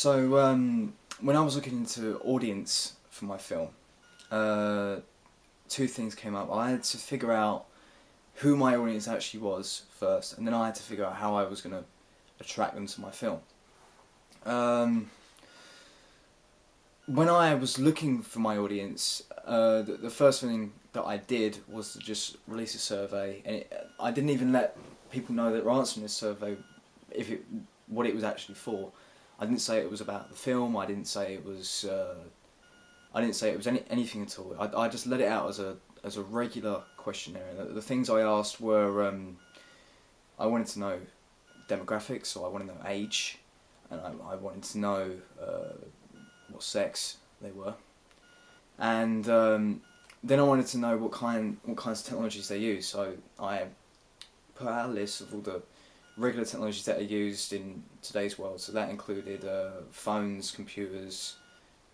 When I was looking into audience for my film, uh, two things came up. I had to figure out who my audience actually was first, and then I had to figure out how I was going to attract them to my film. Um, when I was looking for my audience, the first thing that I did was to just release a survey, and I didn't even let people know that were answering this survey what it was actually for. I didn't say it was about the film. I didn't say it was. I didn't say it was anything at all. I just let it out as a regular questionnaire. The things I asked were I wanted to know demographics, so I wanted to know age, and I wanted to know what sex they were, and then I wanted to know what kinds of technologies they use. So I put out a list of all the regular technologies that are used in today's world. So that included phones, computers,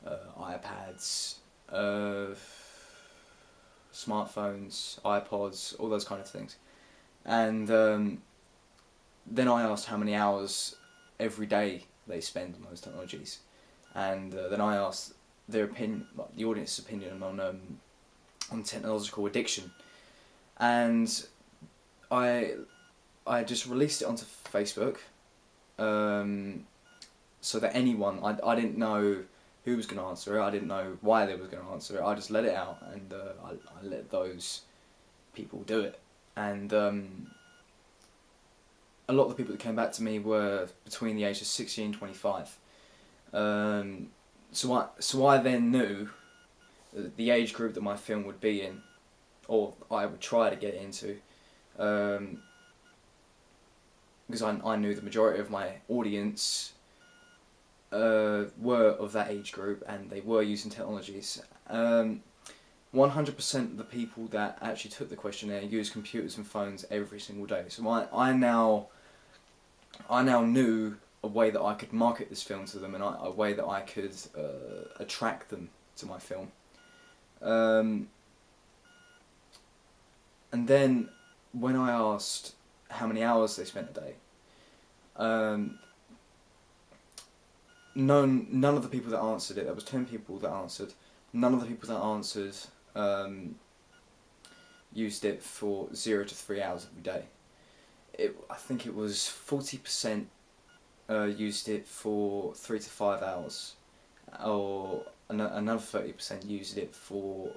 iPads, smartphones, iPods, all those kind of things. And then I asked how many hours every day they spend on those technologies, and then I asked their opinion, like the audience's opinion on technological addiction, and I just released it onto Facebook, so that anyone, I didn't know who was going to answer it, I didn't know why they was going to answer it, I just let it out, and I let those people do it. And a lot of the people that came back to me were between the ages of 16 and 25. So I then knew the age group that my film would be in, or I would try to get into, because I knew the majority of my audience were of that age group, and they were using technologies. 100% of the people that actually took the questionnaire use computers and phones every single day. So I now knew a way that I could market this film to them, and a way that I could attract them to my film. And then when I asked how many hours they spent a day, none of the people that answered it, there was 10 people that answered, none of the people that answered used it for 0 to 3 hours every day. I think it was 40% used it for 3 to 5 hours, or another 30% used it for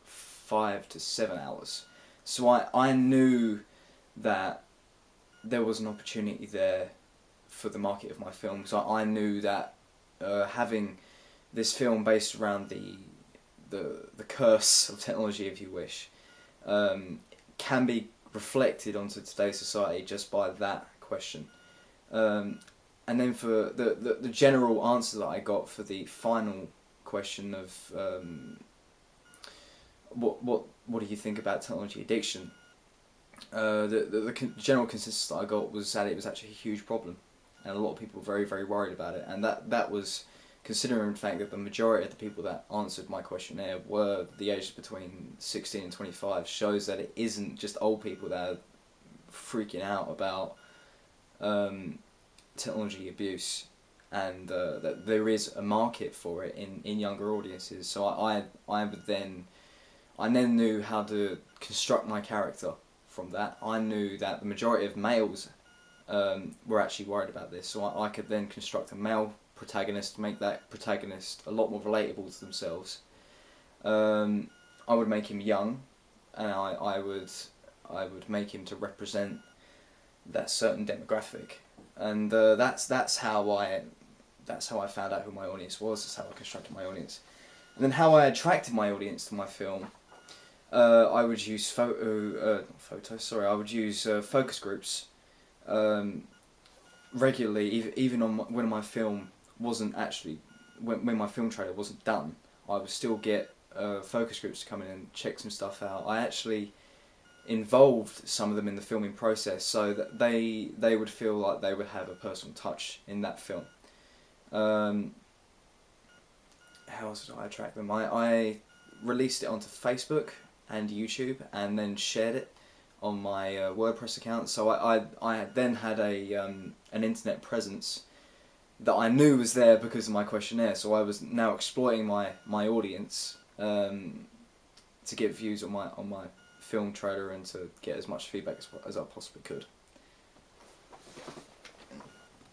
5 to 7 hours. So I knew that there was an opportunity there for the market of my film. So I knew that having this film based around the curse of technology, if you wish, can be reflected onto today's society just by that question. And then for the general answer that I got for the final question of what do you think about technology addiction, the general consensus that I got was that it was actually a huge problem, and a lot of people were very, very worried about it. And that was considering the fact that the majority of the people that answered my questionnaire were the ages between 16 and 25, shows that it isn't just old people that are freaking out about technology abuse, and that there is a market for it in younger audiences. So I then knew how to construct my character from that. I knew that the majority of males were actually worried about this, so I could then construct a male protagonist, make that protagonist a lot more relatable to themselves. I would make him young, and I would make him to represent that certain demographic, and that's how I found out who my audience was. That's how I constructed my audience, and then how I attracted my audience to my film. I would use I would use focus groups regularly, even on when my film wasn't actually when my film trailer wasn't done. I would still get focus groups to come in and check some stuff out. I actually involved some of them in the filming process, so that they would feel like they would have a personal touch in that film. How else did I attract them? I released it onto Facebook and YouTube, and then shared it on my WordPress account. So I then had an internet presence that I knew was there because of my questionnaire. So I was now exploiting my audience to get views on my film trailer and to get as much feedback as I possibly could.